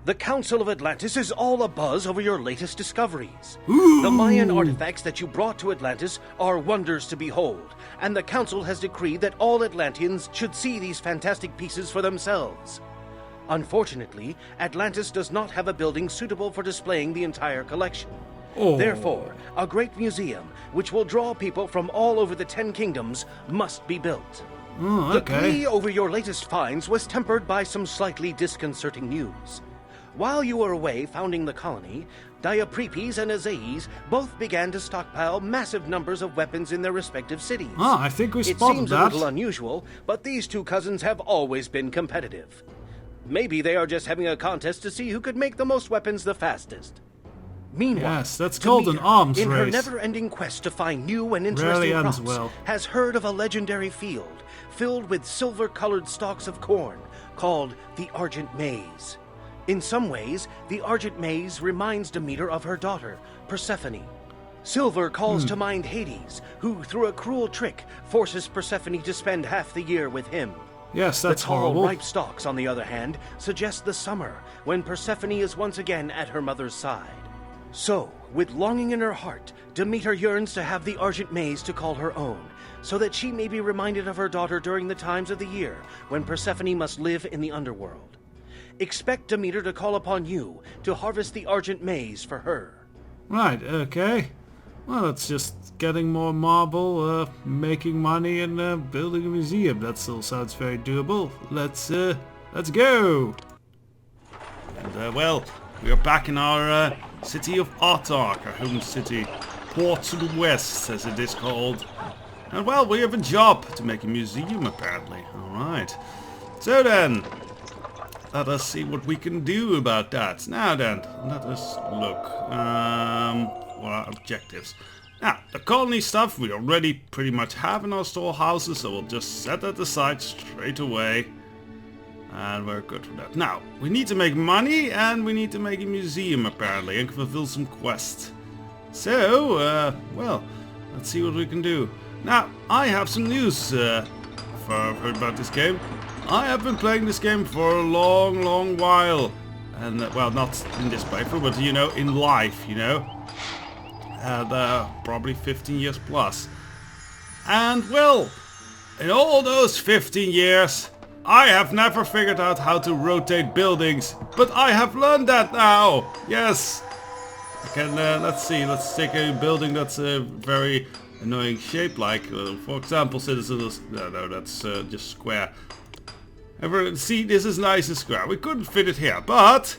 The Council of Atlantis is all abuzz over your latest discoveries. Ooh. The Mayan artifacts that you brought to Atlantis are wonders to behold, and the Council has decreed that all Atlanteans should see these fantastic pieces for themselves. Unfortunately, Atlantis does not have a building suitable for displaying the entire collection. Oh. Therefore, a great museum, which will draw people from all over the 10 kingdoms, must be built. Oh, The okay. glee over your latest finds was tempered by some slightly disconcerting news. While you were away founding the colony, Diaprepes and Azaes both began to stockpile massive numbers of weapons in their respective cities. Ah, I think we It spotted seems that. a little unusual, but these two cousins have always been competitive. Maybe they are just having a contest to see who could make the most weapons the fastest. Meanwhile, Yes, that's called an Demeter, arms in her race. never-ending quest to find new and Rarely interesting ends crops, well. has heard of a legendary field filled with silver-colored stalks of corn called the Argent Maize. In some ways, the Argent Maize reminds Demeter of her daughter, Persephone. Silver calls to mind Hades, who, through a cruel trick, forces Persephone to spend half the year with him. Yes, that's the tall, horrible. ripe stalks, on the other hand, suggest the summer, when Persephone is once again at her mother's side. So, with longing in her heart, Demeter yearns to have the Argent Maize to call her own, so that she may be reminded of her daughter during the times of the year when Persephone must live in the underworld. Expect Demeter to call upon you to harvest the Argent Maize for her. Right, okay. Well, it's just getting more marble, making money, and building a museum. That still sounds very doable. Let's go! And, well, we are back in our city of Authoch, our home city. Port to the west, as it is called. And, well, we have a job to make a museum, apparently. Alright. So then, let us see what we can do about that. Now then, let us look. What are objectives? Now, the colony stuff we already pretty much have in our storehouses, so we'll just set that aside straight away. And we're good for that. Now, we need to make money, and we need to make a museum, apparently, and fulfill some quests. So, well, let's see what we can do. Now, I have some news if I've heard about this game. I have been playing this game for a long while. And, well, not in this playthrough, but, you know, in life, you know. And, probably 15 years plus. And, well, in all those 15 years, I have never figured out how to rotate buildings. But I have learned that now! Yes! I can, let's see, let's take a building that's a very annoying shape, like, for example, citizens... No, that's just square. See, this is nice and square. We couldn't fit it here, but...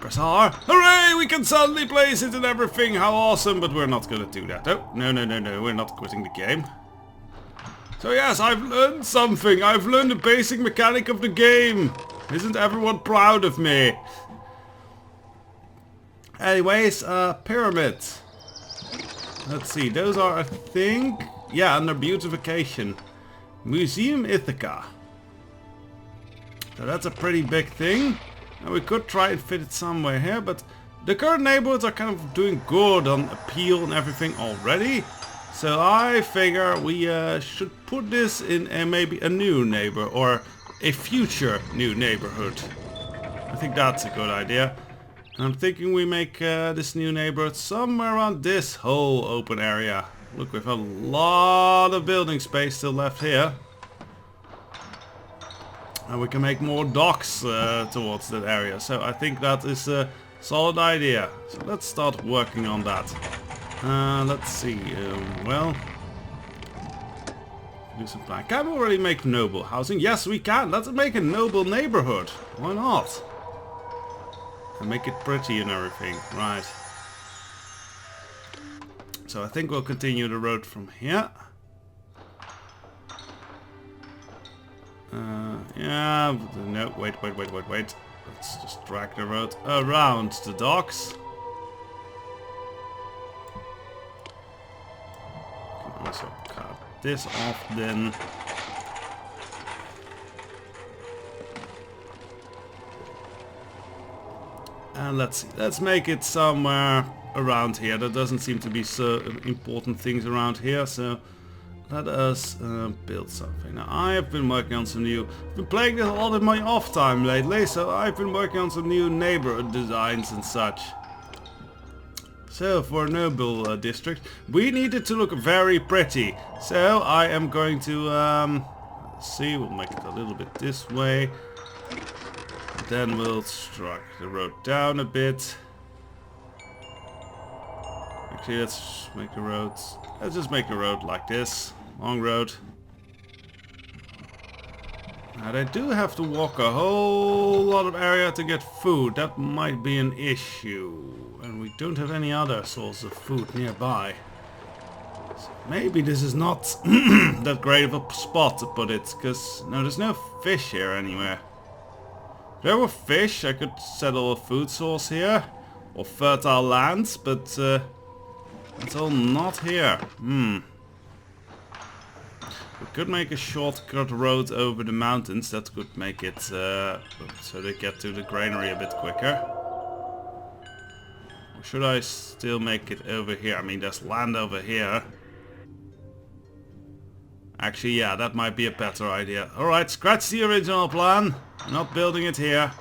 Press R. Hooray! We can suddenly place it and everything. How awesome! But we're not gonna do that. Oh, no. We're not quitting the game. So yes, I've learned something. I've learned the basic mechanic of the game. Isn't everyone proud of me? Anyways, pyramid. Let's see. Those are, I think... Yeah, under beautification. Museum Ithaca. So that's a pretty big thing. And we could try and fit it somewhere here, but the current neighborhoods are kind of doing good on appeal and everything already. So I figure we should put this in maybe a new neighbor or a future new neighborhood. I think that's a good idea. And I'm thinking we make this new neighborhood somewhere around this whole open area. Look, we have a lot of building space still left here. And we can make more docks towards that area. So I think that is a solid idea. So let's start working on that. Let's see. Well, do some plan. Can we already make noble housing? Yes, we can. Let's make a noble neighborhood. Why not? And make it pretty and everything. Right. So I think we'll continue the road from here. Yeah, no, wait. Let's just drag the road around the docks. Can also cut this off then. And let's see, let's make it somewhere around here. There doesn't seem to be so important things around here, so let us build something. Now, I have been working on some new... I've been playing this a lot in my off time lately, so I've been working on some new neighborhood designs and such. So, for a noble district, we need it to look very pretty. So, I am going to... let's see, we'll make it a little bit this way. Then we'll strike the road down a bit. Actually, let's make a road... Let's just make a road like this. Long road. Now they do have to walk a whole lot of area to get food. That might be an issue. And we don't have any other source of food nearby. So maybe this is not that great of a spot to put it. Because, no, there's no fish here anywhere. If there were fish, I could settle a food source here. Or fertile lands, but... it's all not here. We could make a shortcut road over the mountains. That could make it so they get to the granary a bit quicker. Or should I still make it over here? I mean, there's land over here. Actually, yeah, that might be a better idea. Alright, scratch the original plan. I'm not building it here.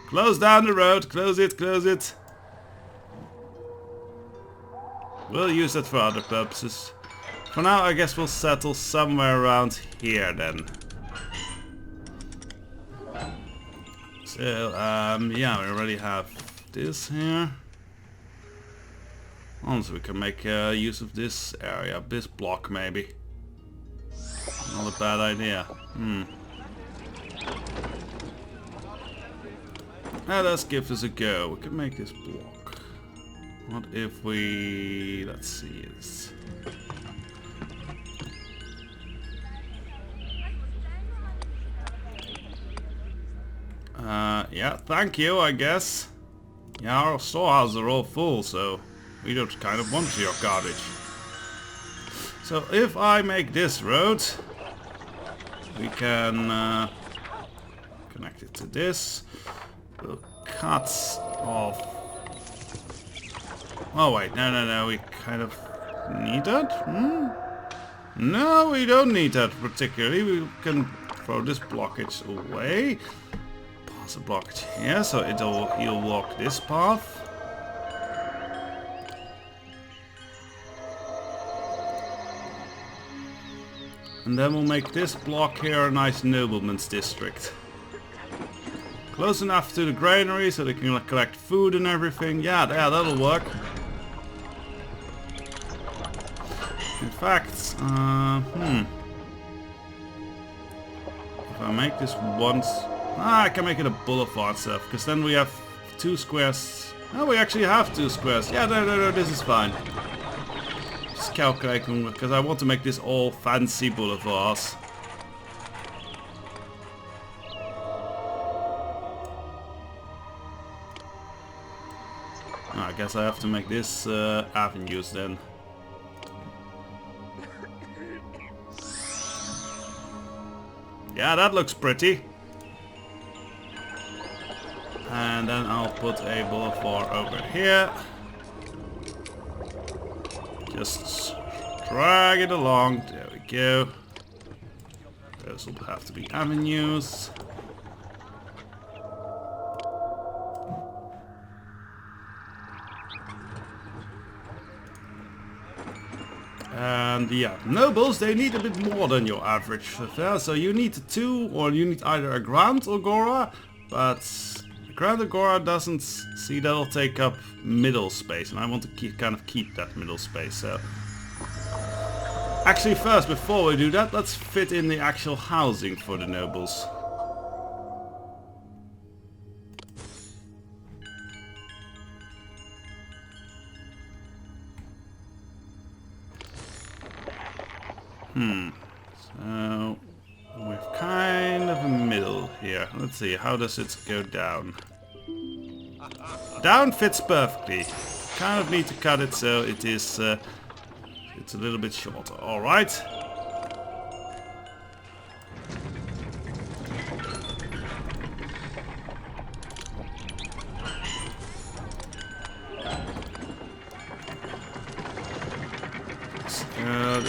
Close down the road. Close it, close it. We'll use that for other purposes. For now, I guess we'll settle somewhere around here then. So, yeah, we already have this here. Also, we can make use of this area, this block maybe. Not a bad idea. Now let's give this a go. We can make this block. What if we... let's see this. Yeah, thank you, I guess. Yeah, our storehouses are all full, so we don't kind of want your garbage. So if I make this road, we can connect it to this. We'll cut off. Oh wait, no, we kind of need that? No, we don't need that particularly. We can throw this blockage away. Pass a blockage here, so he'll walk this path. And then we'll make this block here a nice nobleman's district. Close enough to the granary so they can collect food and everything. Yeah, that'll work. In fact, if I make this once... I can make it a boulevard stuff, because then we have 2 squares. Oh, we actually have 2 squares. Yeah, no, this is fine. Just calculating, because I want to make this all fancy boulevards. I guess I have to make this avenues then. Yeah, that looks pretty. And then I'll put a boulevard over here. Just drag it along. There we go. Those will have to be avenues. And yeah, nobles, they need a bit more than your average affair. So you need 2, or you need either a Grand Agora, but the Grand Agora doesn't see that'll take up middle space, and I want to keep that middle space. So actually, first, before we do that, let's fit in the actual housing for the nobles. So we've kind of a middle here. Let's see, how does it go down? Down fits perfectly. Kind of need to cut it so it is it's a little bit shorter. All right.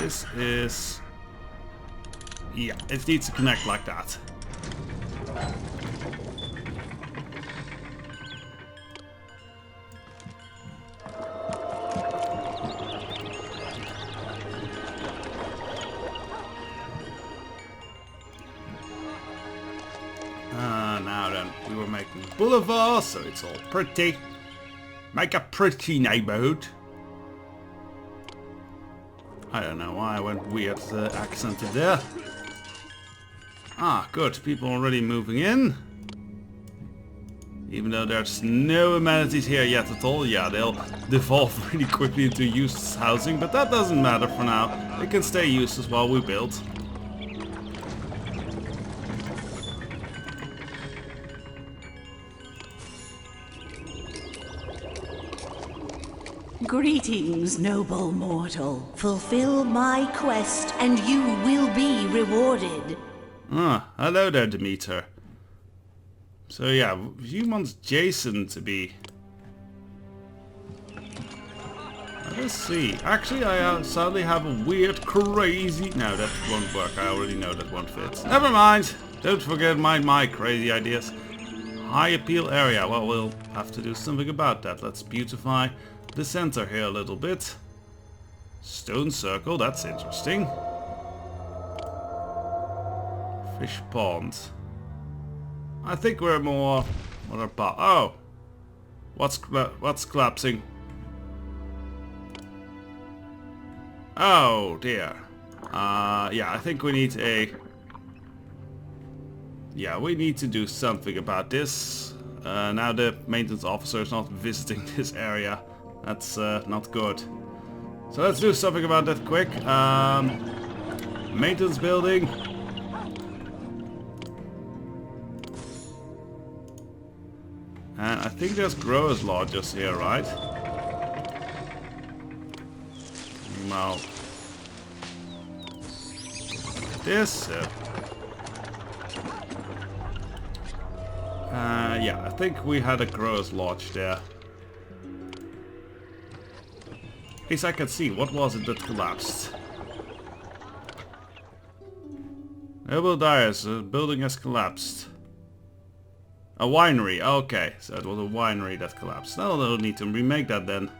this is... Yeah, it needs to connect like that. Now then, we were making boulevards, so it's all pretty. Make a pretty neighborhood. I don't know why I went weird accented there. Ah, good. People already moving in. Even though there's no amenities here yet at all. Yeah, they'll devolve really quickly into useless housing, but that doesn't matter for now. They can stay useless while we build. Greetings, noble mortal. Fulfill my quest, and you will be rewarded. Ah, hello there, Demeter. So yeah, you want Jason to be... Let's see. Actually, I sadly have a weird, crazy... No, that won't work. I already know that won't fit. Never mind. Don't forget my crazy ideas. High appeal area. Well, we'll have to do something about that. Let's beautify the center here a little bit. Stone circle, that's interesting. Fish pond. I think we're more... What about... Oh! What's collapsing? Oh dear. Yeah, I think we need a... Yeah, we need to do something about this. Now the maintenance officer is not visiting this area. That's not good. So let's do something about that quick. Maintenance building. And I think there's growers lodges here, right? Well, this. Yeah, I think we had a growers lodge there. At least I can see. What was it that collapsed? Noble Dyers, the building has collapsed. A winery, okay. So it was a winery that collapsed. No, they'll need to remake that then.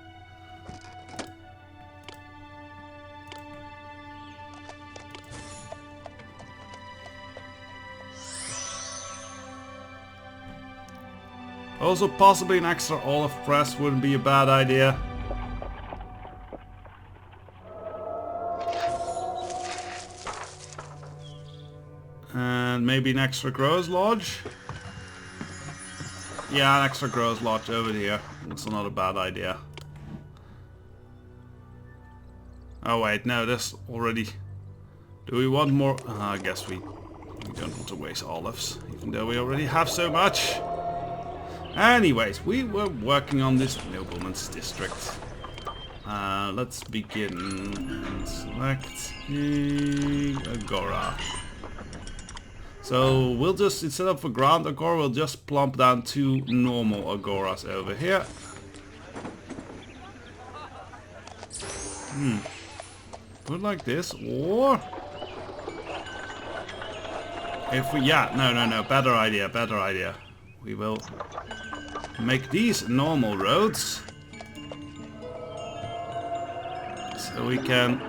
Also, possibly an extra olive press wouldn't be a bad idea. And maybe an extra growers lodge? Yeah, an extra growers lodge over here. That's not a bad idea. Oh wait, no, this already... Do we want more? I guess we don't want to waste olives, even though we already have so much. Anyways, we were working on this nobleman's district. Let's begin and select Agora. So we'll just, instead of a ground agora, we'll just plump down 2 normal agoras over here. Put like this, or... If we, yeah, no, better idea. We will make these normal roads. So we can...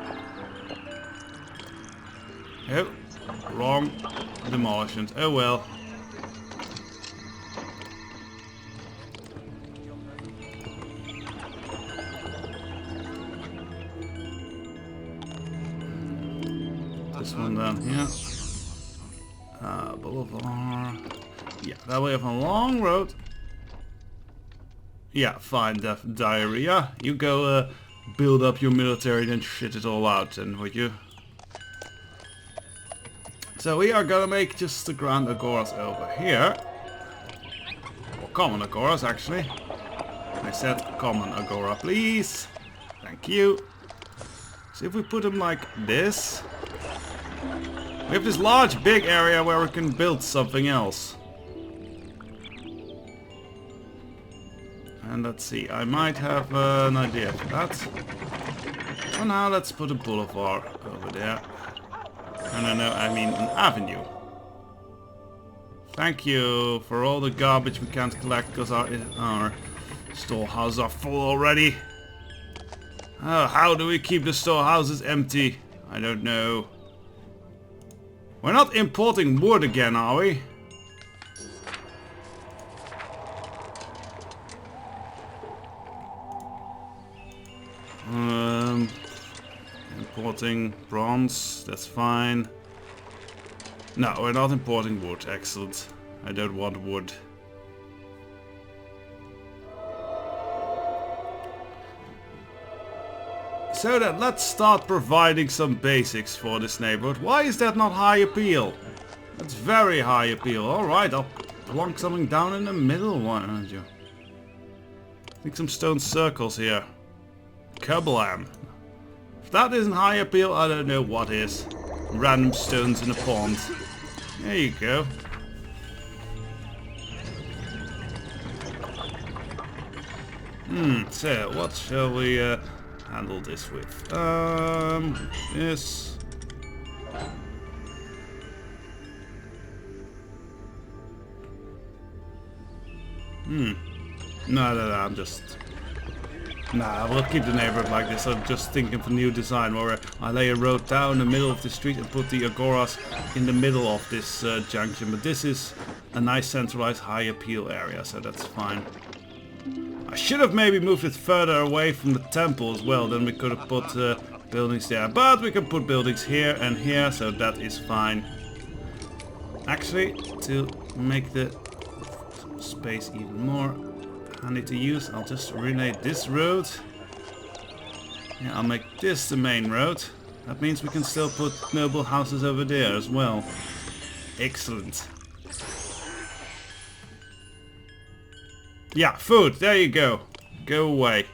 Oh, wrong demolitions. Oh well. This one down here. Boulevard. Yeah, that way we have a long road. Yeah, fine, diarrhea. You go build up your military and shit it all out then, would you? So we are gonna make just the grand agoras over here. Or common agoras, actually. I said common agora, please. Thank you. So if we put them like this... We have this large, big area where we can build something else. And let's see, I might have an idea for that. For now, let's put a boulevard over there. No, I mean an avenue. Thank you for all the garbage we can't collect because our storehouses are full already. How do we keep the storehouses empty? I don't know. We're not importing wood again, are we? Importing bronze, that's fine. No, we're not importing wood. Excellent. I don't want wood. So then, let's start providing some basics for this neighborhood. Why is that not high appeal? That's very high appeal. Alright, I'll plonk something down in the middle, why don't you? Make some stone circles here. Kablam. If that isn't high appeal, I don't know what is. Random stones in a pond. There you go. So what shall we handle this with? This. No, I'm just... Nah, we'll keep the neighborhood like this. I'm just thinking of a new design where I lay a road down the middle of the street and put the agoras in the middle of this junction. But this is a nice centralized high appeal area, so that's fine. I should have maybe moved it further away from the temple as well. Then we could have put buildings there. But we can put buildings here and here, so that is fine. Actually, to make the space even more handy to use, I'll just rename this road. Yeah, I'll make this the main road. That means we can still put noble houses over there as well. Excellent. Yeah, food, there you go. Go away.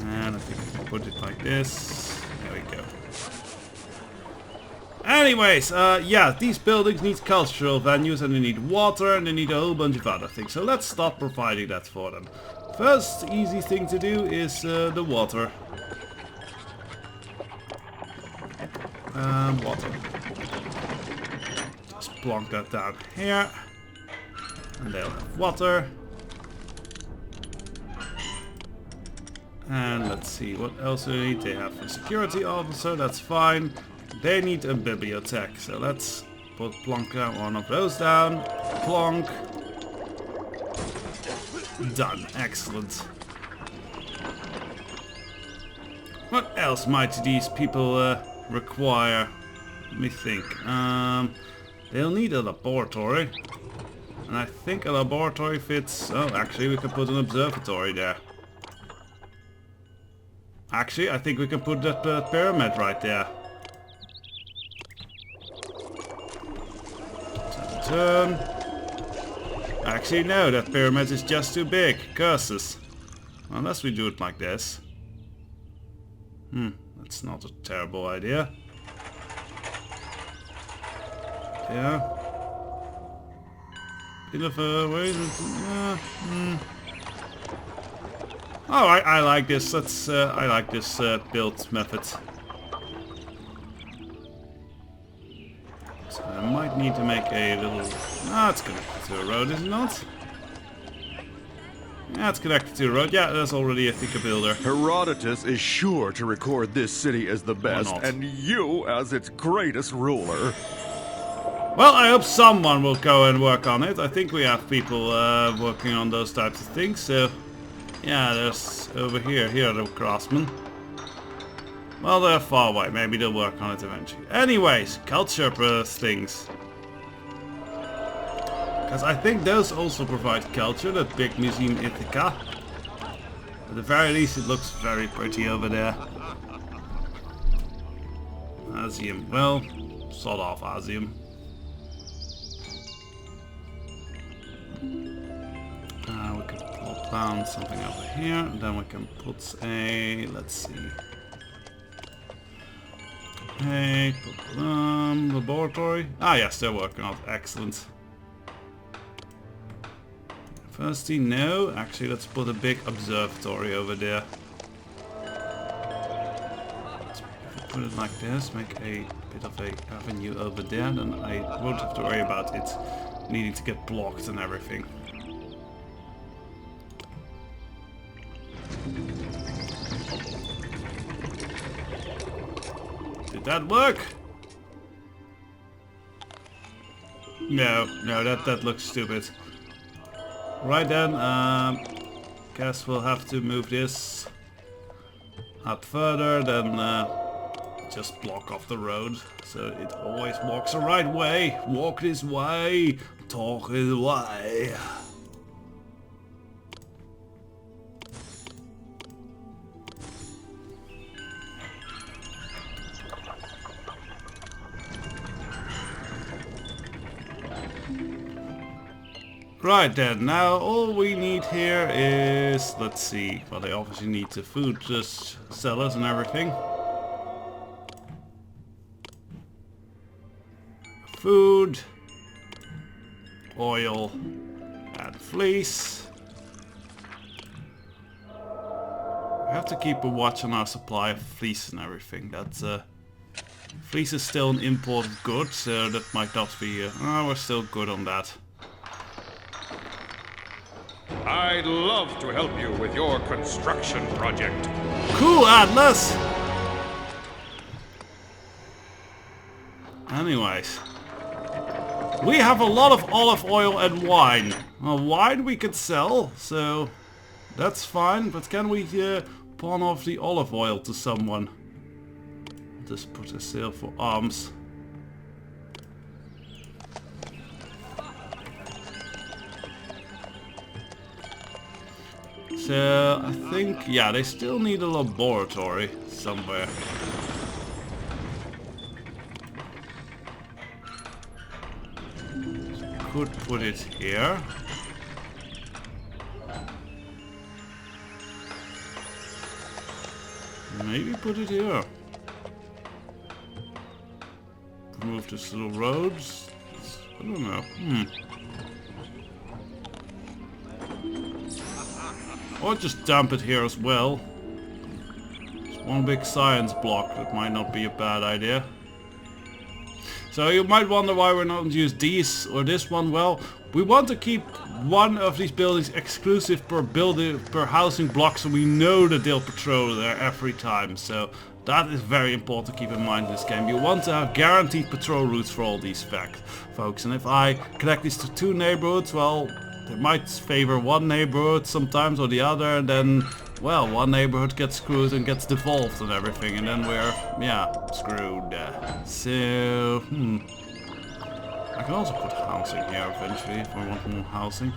And I think I can put it like this. There we go. Anyways, yeah, these buildings need cultural venues and they need water and they need a whole bunch of other things. So let's start providing that for them. First easy thing to do is the water. Water. Just plonk that down here. And they'll have water. And let's see, what else do they need? They have a security officer, that's fine. They need a bibliothèque, so let's put plonk one of those down. Plonk. Done. Excellent. What else might these people require? Let me think. They'll need a laboratory. And I think a laboratory fits... Oh, actually we can put an observatory there. Actually, I think we can put that pyramid right there. Turn. Actually, no, that pyramid is just too big. Curses. Unless we do it like this. That's not a terrible idea. Yeah. Bit of a way. Alright, I like this. Let's. I like this build method. So I might need to make a little... it's connected to a road, is it not? Yeah, it's connected to a road. Yeah, there's already, I think, a builder. Herodotus is sure to record this city as the best, and you as its greatest ruler. Well, I hope someone will go and work on it. I think we have people working on those types of things, so... Yeah, there's over here are the craftsmen. Well, they're far away. Maybe they'll work on it eventually. Anyways, culture things. Because I think those also provide culture, that big museum Ithaca. At the very least, it looks very pretty over there. Asium. Well, sort of Asium. We can plop down something over here, and then we can put a... let's see... Hey, laboratory. Ah yes, they're working on it. Excellent. University? No. Actually, let's put a big observatory over there. Put it like this, make a bit of a avenue over there, then I won't have to worry about it needing to get blocked and everything. Did that work? No, that looks stupid. Right then, guess we'll have to move this up further, then just block off the road, so it always walks the right way. Walk this way, talk this way. Right then, now all we need here is, let's see, well they obviously need the food sellers and everything. Food, oil, and fleece. We have to keep a watch on our supply of fleece and everything. That's fleece is still an imported good, so that might not be. We're still good on that. I'd love to help you with your construction project. Cool, Atlas. Anyways. We have a lot of olive oil and wine. Well, wine we could sell, so that's fine. But can we pawn off the olive oil to someone? Just put a sale for arms. So I think, yeah, they still need a laboratory somewhere. Could put it here. Maybe put it here. Remove this little roads. I don't know. Or just dump it here as well. It's one big science block. That might not be a bad idea. So you might wonder why we're not use these or this one. Well, we want to keep one of these buildings exclusive per housing block, so we know that they'll patrol there every time. So that is very important to keep in mind in this game. You want to have guaranteed patrol routes for all these folks. And if I connect these to two neighborhoods, well, they might favor one neighborhood sometimes or the other, and then, well, one neighborhood gets screwed and gets devolved and everything, and then we're, yeah, screwed. So, I can also put housing here eventually if I want more housing.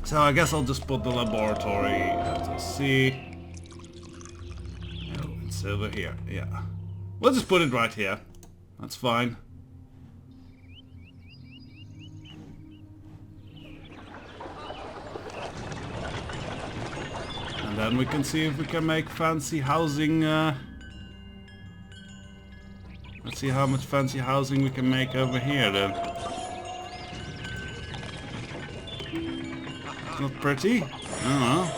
So I guess I'll just put the laboratory, let's see. No, it's over here, yeah. We'll just put it right here. That's fine. And then we can see if we can make fancy housing. Let's see how much fancy housing we can make over here then. It's not pretty. I don't know.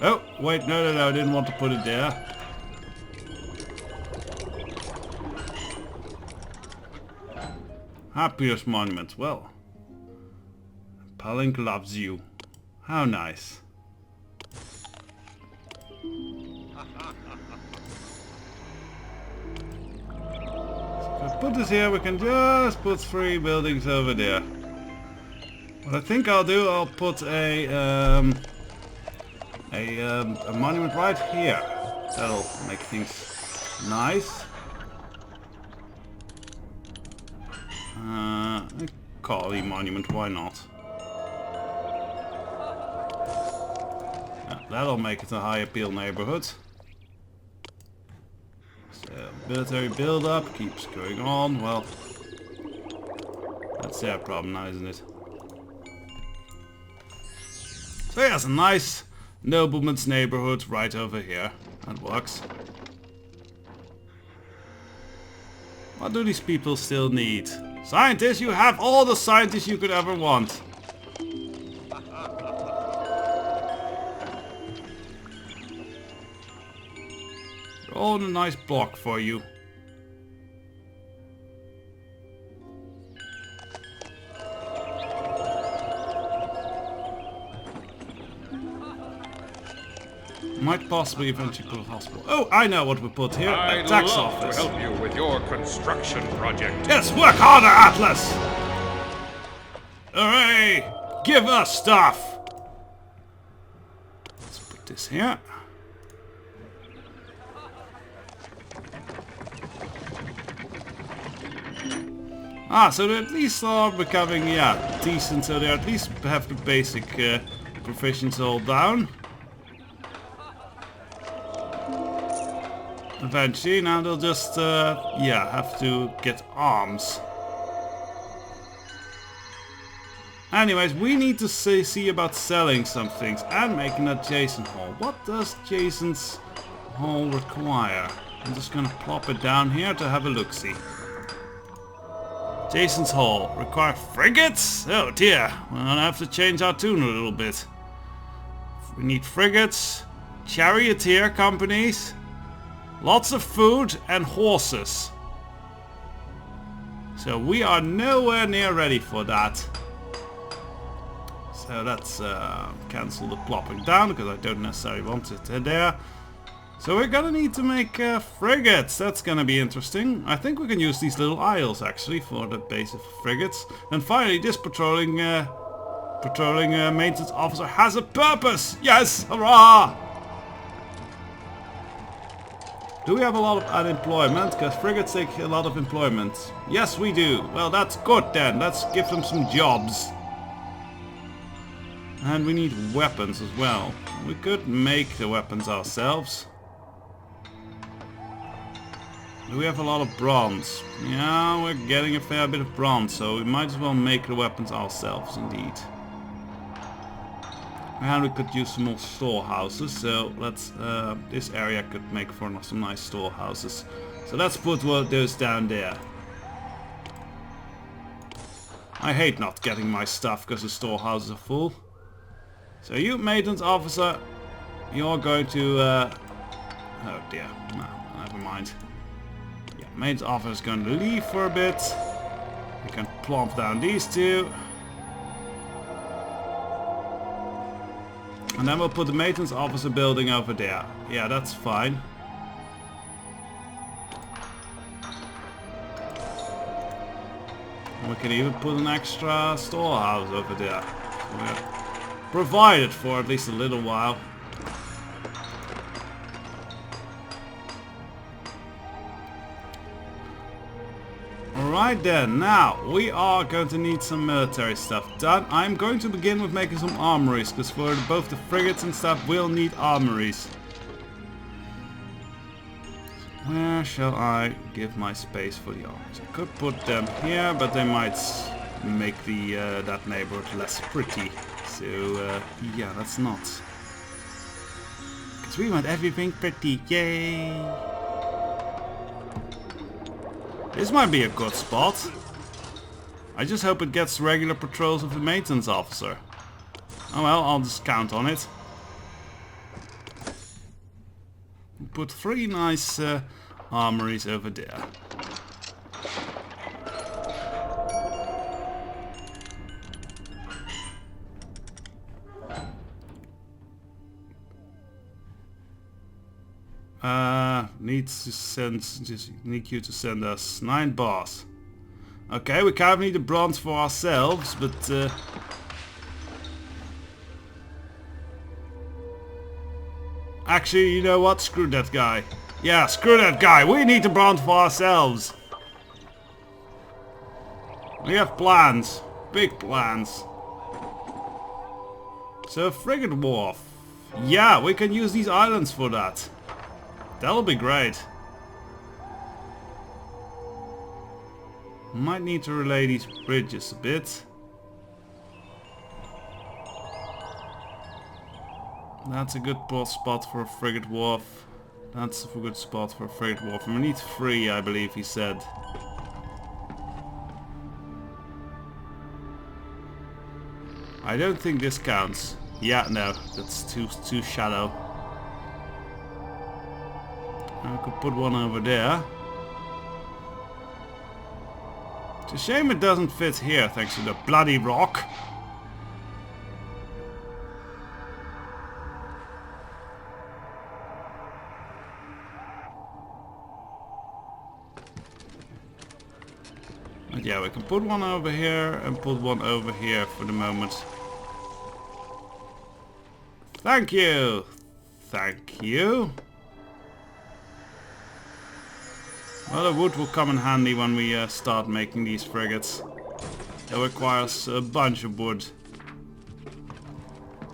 Oh, wait, no, I didn't want to put it there. Happiness monument. Well, Palink loves you. How nice. So if I put this here, we can just put 3 buildings over there. What I think I'll do, I'll put a monument right here. That'll make things nice. A Kali monument, why not? That'll make it a high appeal neighborhood. So, military build-up keeps going on. Well, that's their problem now, isn't it? So yeah, it's a nice nobleman's neighborhood right over here. That works. What do these people still need? Scientists, you have all the scientists you could ever want. All in a nice block for you. Might possibly eventually put a hospital. Oh, I know what we put here. A tax office. I'd love to help you with your construction project. Yes, work harder, Atlas! Hooray! Give us stuff! Let's put this here. Ah, so they at least are becoming, yeah, decent. So they at least have the basic proficiency all down. Eventually, now they'll just, yeah, have to get arms. Anyways, we need to see about selling some things and making that Jason Hall. What does Jason's Hall require? I'm just gonna plop it down here to have a look-see. Jason's Hall. Require frigates? Oh dear, we're gonna have to change our tune a little bit. We need frigates, charioteer companies, lots of food and horses. So we are nowhere near ready for that. So let's cancel the plopping down because I don't necessarily want it there. So we're gonna need to make frigates. That's gonna be interesting. I think we can use these little isles actually for the base of frigates. And finally, this patrolling maintenance officer has a purpose. Yes, hurrah! Do we have a lot of unemployment? Because frigates take a lot of employment. Yes, we do. Well, that's good then. Let's give them some jobs. And we need weapons as well. We could make the weapons ourselves. Do we have a lot of bronze? Yeah, we're getting a fair bit of bronze, so we might as well make the weapons ourselves indeed. And we could use some more storehouses, so let's, this area could make for some nice storehouses. So let's put those down there. I hate not getting my stuff because the storehouses are full. So you, maintenance officer, you're going to, oh dear, no, never mind. Yeah, maintenance officer is going to leave for a bit. We can plump down these two. And then we'll put the maintenance officer building over there. Yeah, that's fine. And we can even put an extra storehouse over there. So we're provided for at least a little while. Alright then, now we are going to need some military stuff done. I'm going to begin with making some armories, because for both the frigates and stuff we'll need armories. Where shall I give my space for the armories? I could put them here, but they might make the that neighborhood less pretty. So yeah, that's not. Because we want everything pretty, yay! This might be a good spot. I just hope it gets regular patrols of the maintenance officer. Oh well, I'll just count on it. Put 3 nice armories over there. Needs to send, just need you to send us 9 bars. Okay, we kind of need the bronze for ourselves, but actually, you know what? Screw that guy. Yeah, screw that guy. We need the bronze for ourselves. We have plans. Big plans. So, frigate wharf. Yeah, we can use these islands for that. That'll be great. Might need to relay these bridges a bit. That's a good spot for a frigate wharf. That's a good spot for a frigate wharf. And we need 3, I believe he said. I don't think this counts. Yeah, no, that's too shallow. I could put one over there. It's a shame it doesn't fit here thanks to the bloody rock. But yeah, we can put one over here and put one over here for the moment. Thank you! Thank you! Well, the wood will come in handy when we start making these frigates. It requires a bunch of wood.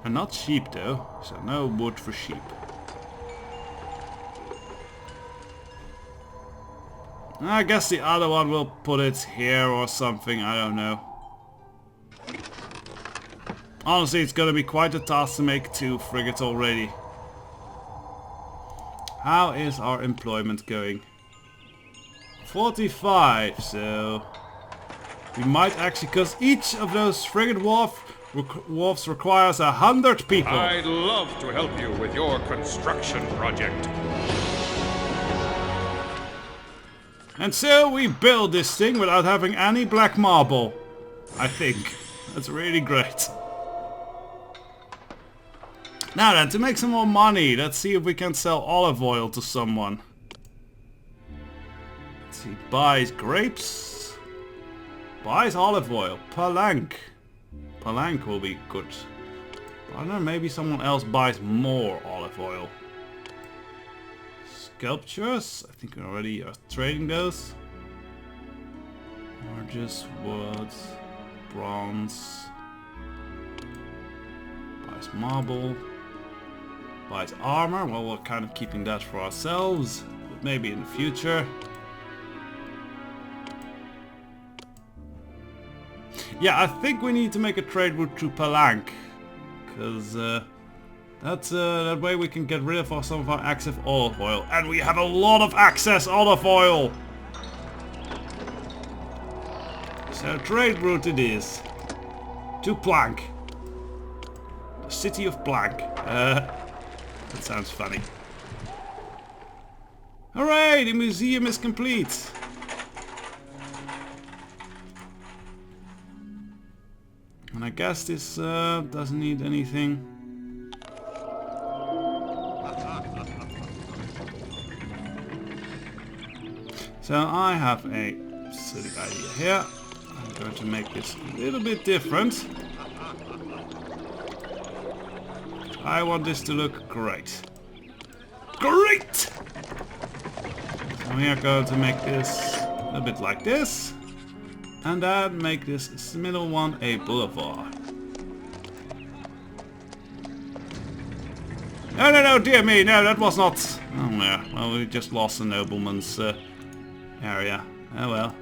And not sheep though, so no wood for sheep. I guess the other one will put it here or something, I don't know. Honestly, it's gonna be quite a task to make 2 frigates already. How is our employment going? 45, so... we might actually, because each of those frigate wharfs requires 100 people. I'd love to help you with your construction project. And so we build this thing without having any black marble. I think. That's really great. Now then, to make some more money, let's see if we can sell olive oil to someone. Let's see, buys grapes. Buys olive oil. Palanque. Palanque will be good. I don't know, maybe someone else buys more olive oil. Sculptures, I think we already are trading those. Gorgeous wood, bronze, buys marble, buys armor. Well, we're kind of keeping that for ourselves, but maybe in the future. Yeah, I think we need to make a trade route to Palanque, because that way we can get rid of some of our excess olive oil. And we have a lot of excess olive oil! So trade route it is. To Planck. The city of Planck. That sounds funny. Hooray! The museum is complete! And I guess this doesn't need anything. So I have a silly idea here. I'm going to make this a little bit different. I want this to look great. Great! So we are going to make this a bit like this. And then make this middle one a boulevard. No, dear me, no, that was not... Oh, yeah, well, we just lost a nobleman's area. Oh well.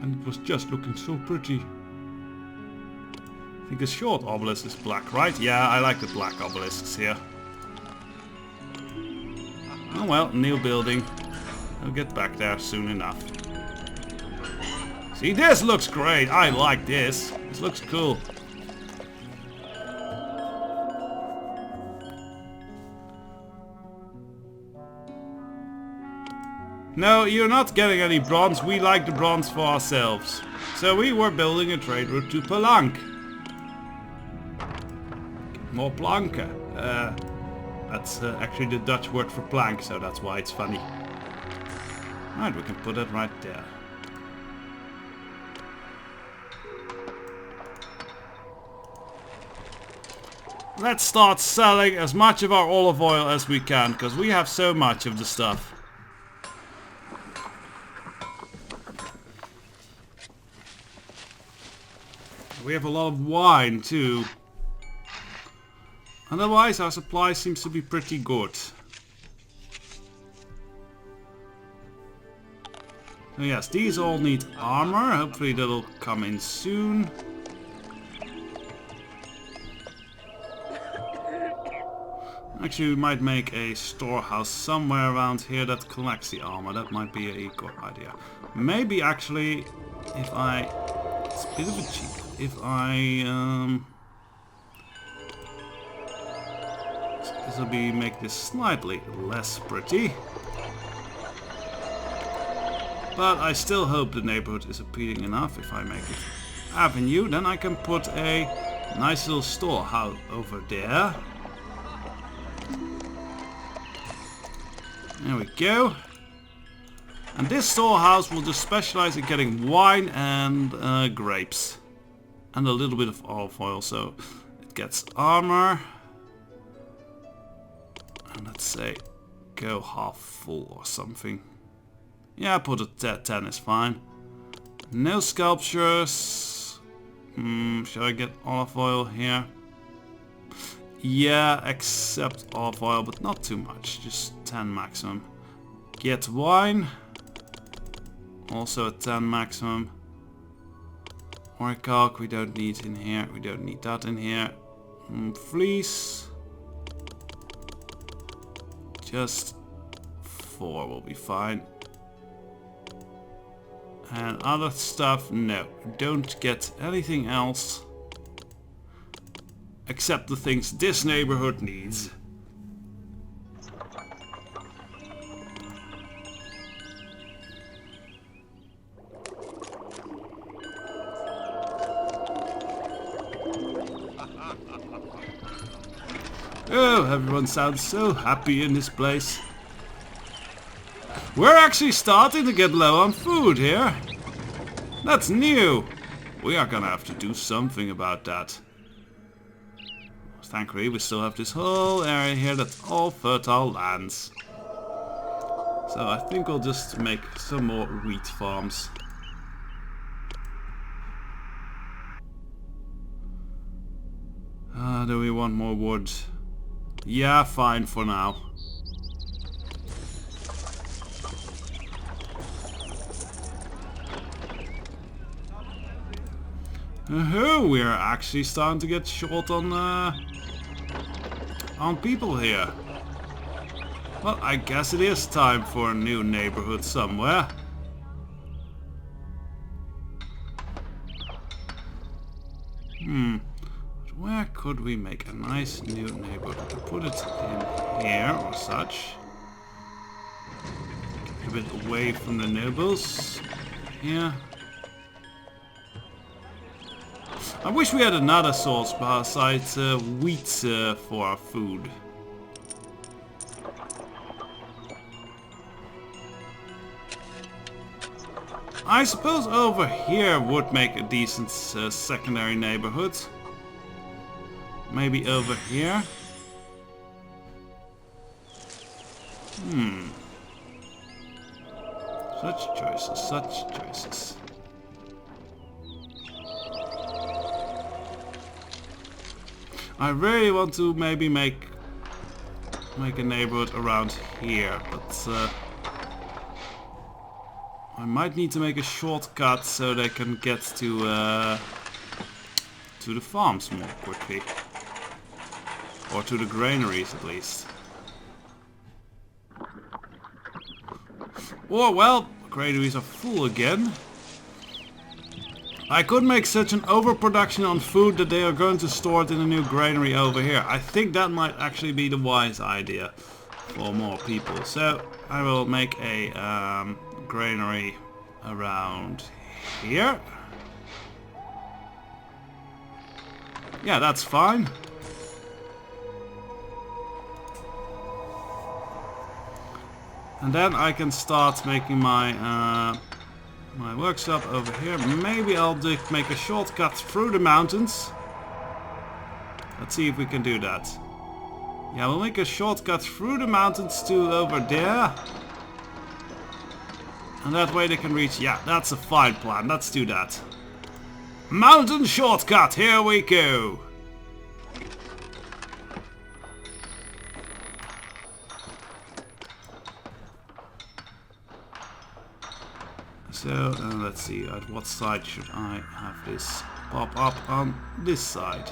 And it was just looking so pretty. I think the short obelisk is black, right? Yeah, I like the black obelisks here. Oh well, new building. I'll get back there soon enough. See, this looks great. I like this. This looks cool. No, you're not getting any bronze. We like the bronze for ourselves. So we were building a trade route to Palanque. More planken. That's actually the Dutch word for plank, so that's why it's funny. Right, we can put it right there. Let's start selling as much of our olive oil as we can, because we have so much of the stuff. We have a lot of wine too. Otherwise our supply seems to be pretty good. So yes, these all need armor. Hopefully that'll come in soon. Actually, we might make a storehouse somewhere around here that collects the armor. That might be a good idea. Maybe actually, if I It's a bit of a cheat. If I this will be make this slightly less pretty. But I still hope the neighborhood is appealing enough. If I make it avenue, then I can put a nice little storehouse over there. There we go. And this storehouse will just specialize in getting wine and grapes. And a little bit of olive oil, so it gets armor. And let's say go half full or something. Yeah, put it at 10 is fine. No sculptures. Should I get olive oil here? Yeah, accept olive oil, but not too much. Just 10 maximum. Get wine. Also at 10 maximum. Orichalk we don't need in here. We don't need that in here. Fleece. Just 4 will be fine. And other stuff, no. Don't get anything else. Except the things this neighborhood needs. Oh, everyone sounds so happy in this place. We're actually starting to get low on food here. That's new. We are gonna have to do something about that. Thankfully, we still have this whole area here that's all fertile lands. So I think we'll just make some more wheat farms. Do we want more wood? Yeah, fine for now. We're actually starting to get short on people here. Well, I guess it is time for a new neighborhood somewhere. Where could we make a nice new neighborhood? Put it in here or such. A bit away from the nobles. Here. I wish we had another source besides wheat for our food. I suppose over here would make a decent secondary neighborhood. Maybe over here. Such choices, such choices. I really want to maybe make a neighborhood around here, but I might need to make a shortcut so they can get to the farms more quickly. Or to the granaries at least. Or well, granaries are full again. I could make such an overproduction on food that they are going to store it in a new granary over here. I think that might actually be the wise idea for more people. So I will make a granary around here. Yeah, that's fine. And then I can start making my my workshop over here. Maybe I'll make a shortcut through the mountains. Let's see if we can do that. Yeah, we'll make a shortcut through the mountains to over there. And that way they can reach... Yeah, that's a fine plan. Let's do that. Mountain shortcut, here we go. So, let's see, at what side should I have this pop up on this side?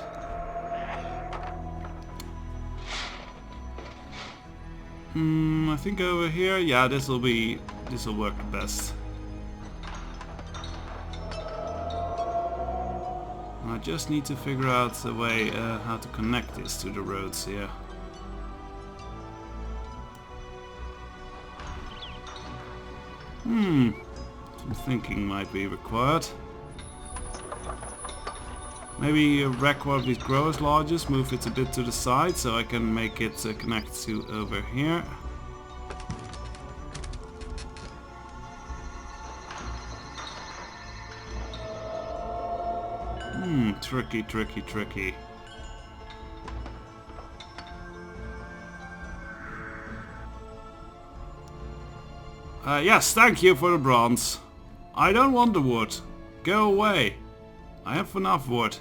I think over here, yeah, this'll work the best. I just need to figure out a way how to connect this to the roads here. Some thinking might be required. Maybe wreck one of these growers lodges, move it a bit to the side so I can make it connect to over here. Tricky, tricky, tricky. Yes, thank you for the bronze. I don't want the wood. Go away. I have enough wood.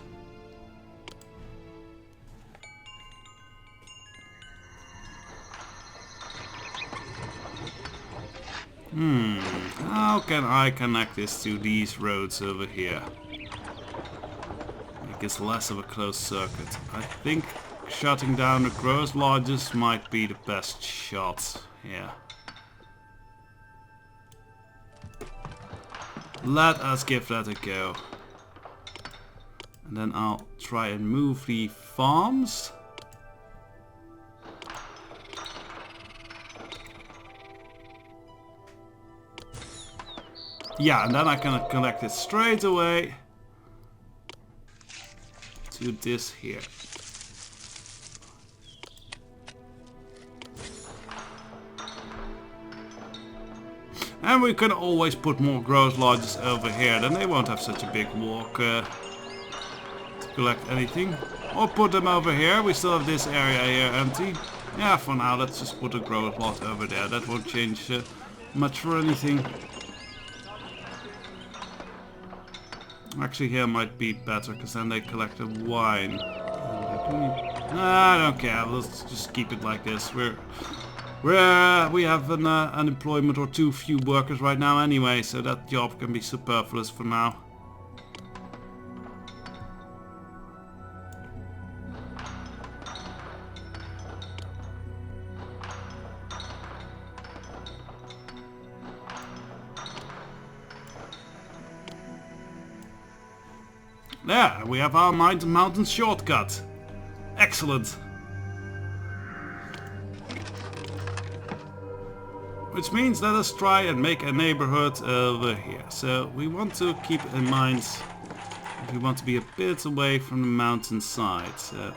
How can I connect this to these roads over here? Make it less of a closed circuit. I think shutting down the growers lodges might be the best shot. Yeah. Let us give that a go. And then I'll try and move the farms. Yeah, and then I can connect it straight away to this here. And we can always put more growers lodges over here, then they won't have such a big walk to collect anything. Or put them over here, we still have this area here empty. Yeah, for now let's just put a growers lodge over there, that won't change much for anything. Actually here might be better, because then they collect the wine. I don't care, let's just keep it like this. We have an unemployment or too few workers right now anyway, so that job can be superfluous for now. There, we have our mountain shortcut. Excellent. Which means let us try and make a neighborhood over here. So we want to keep in mind if we want to be a bit away from the mountainside. So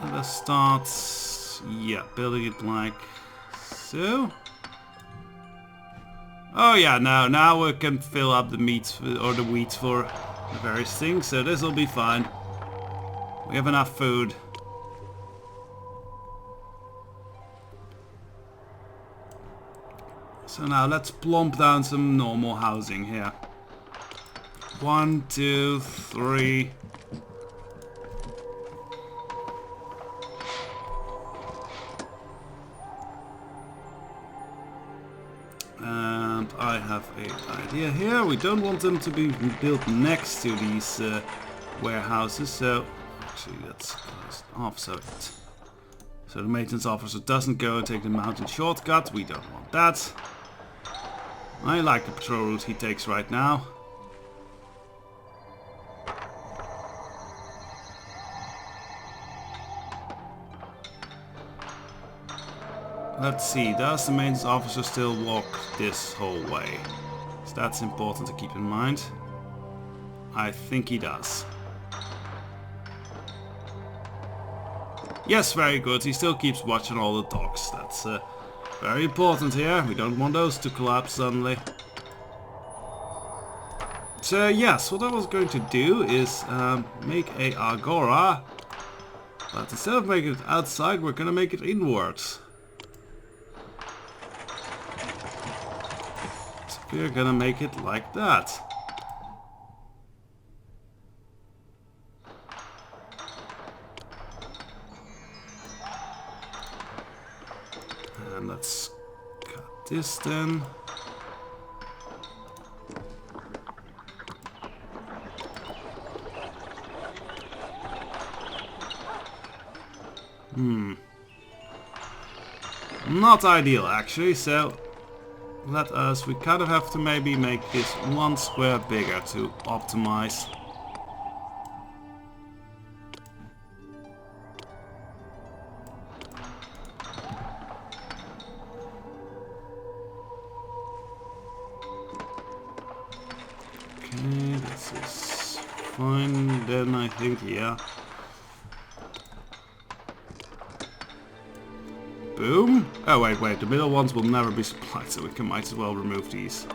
let us start, yeah, building it like so. Oh yeah, now we can fill up the meats or the wheat for the various things, so this will be fine. We have enough food. So now let's plump down some normal housing here. 1, 2, 3. And I have an idea here. We don't want them to be built next to these warehouses, so actually let's close it off so the maintenance officer doesn't go and take the mountain shortcut. We don't want that. I like the patrol route he takes right now. Let's see, does the maintenance officer still walk this whole way? So that's important to keep in mind. I think he does. Yes, very good. He still keeps watching all the docks. That's very important here. We don't want those to collapse suddenly. So yes, what I was going to do is make a agora. But instead of making it outside, we're going to make it inwards. So we're going to make it like that. And let's cut this then. Not ideal actually, so we kind of have to maybe make this one square bigger to optimize. Okay, this is fine then, I think, yeah. Boom. Oh wait, the middle ones will never be supplied, so we might as well remove these.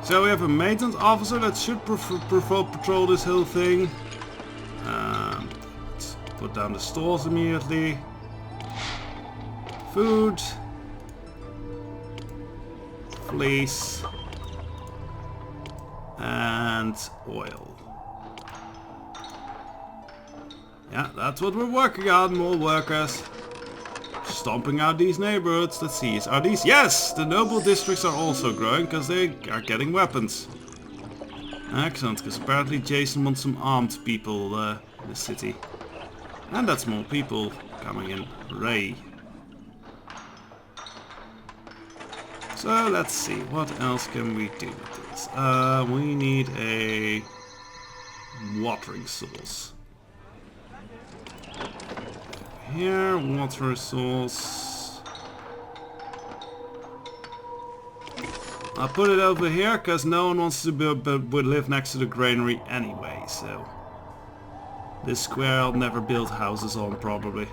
So we have a maintenance officer that should patrol this whole thing. Let's put down the stores immediately. Food. Fleece. And oil. Yeah, that's what we're working on, more workers. Stomping out these neighborhoods. Let's see, are these... Yes! The noble districts are also growing, because they are getting weapons. Excellent, because apparently Jason wants some armed people in the city. And that's more people coming in. Hooray. So, let's see, what else can we do with this? We need a watering source. Here, water source. I'll put it over here because no one wants to live next to the granary anyway, so this square I'll never build houses on probably.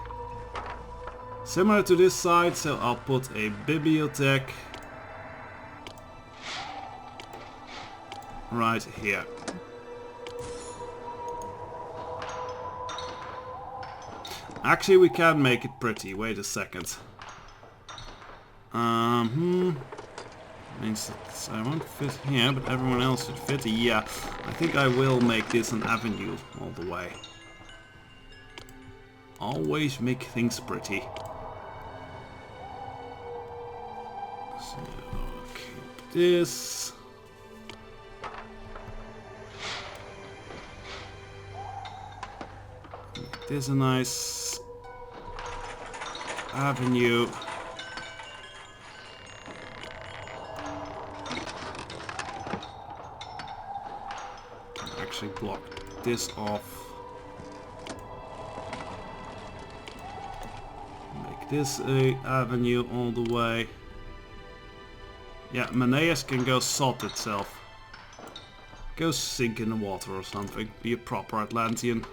Similar to this side, so I'll put a bibliothèque right here. Actually, we can make it pretty. Wait a second. Means that I won't fit here, but everyone else should fit. Yeah, I think I will make this an avenue all the way. Always make things pretty. So, keep this. Make this a nice avenue. Actually block this off. Make this a avenue all the way. Yeah, Maneus can go salt itself. Go sink in the water or something. Be a proper Atlantean.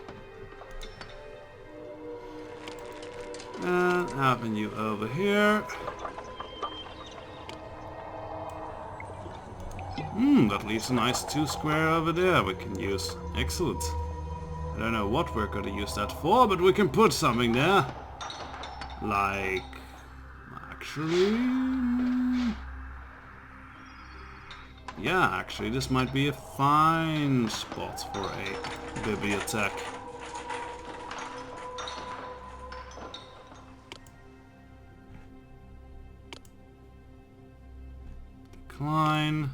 And avenue over here. That leaves a nice 2 square over there we can use. Excellent. I don't know what we're gonna use that for, but we can put something there. Like... actually... yeah, actually this might be a fine spot for a bibliothèque. Decline.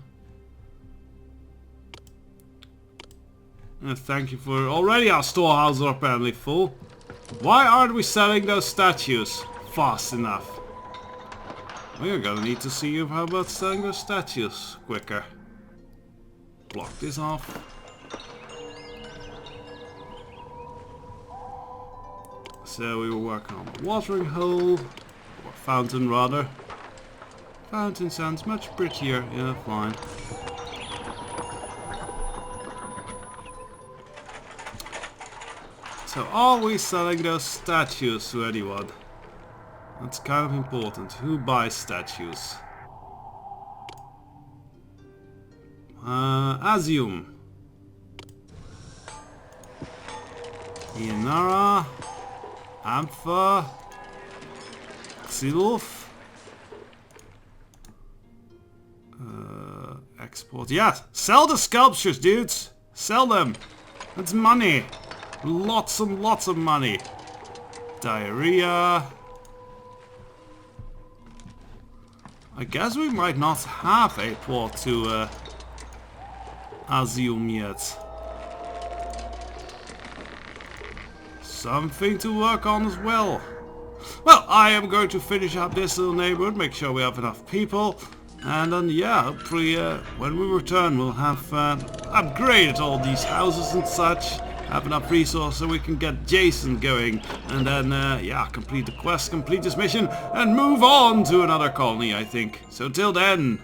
Thank you for... already our storehouses are apparently full. Why aren't we selling those statues fast enough? We're gonna need to see how about selling those statues quicker. Block this off. So we were working on the watering hole. Or fountain rather. Fountain sounds much prettier. Yeah, fine. So are we selling those statues to anyone? That's kind of important. Who buys statues? Azium. Inara. Ampha. Xiluf. Export. Yeah, sell the sculptures, dudes. Sell them. That's money. Lots and lots of money. Diarrhea. I guess we might not have a port to Azium yet. something to work on as well. Well, I am going to finish up this little neighborhood, make sure we have enough people. And then, yeah, hopefully when we return we'll have upgraded all these houses and such. Have enough resources so we can get Jason going. And then, yeah, complete the quest, complete this mission, and move on to another colony, I think. So till then...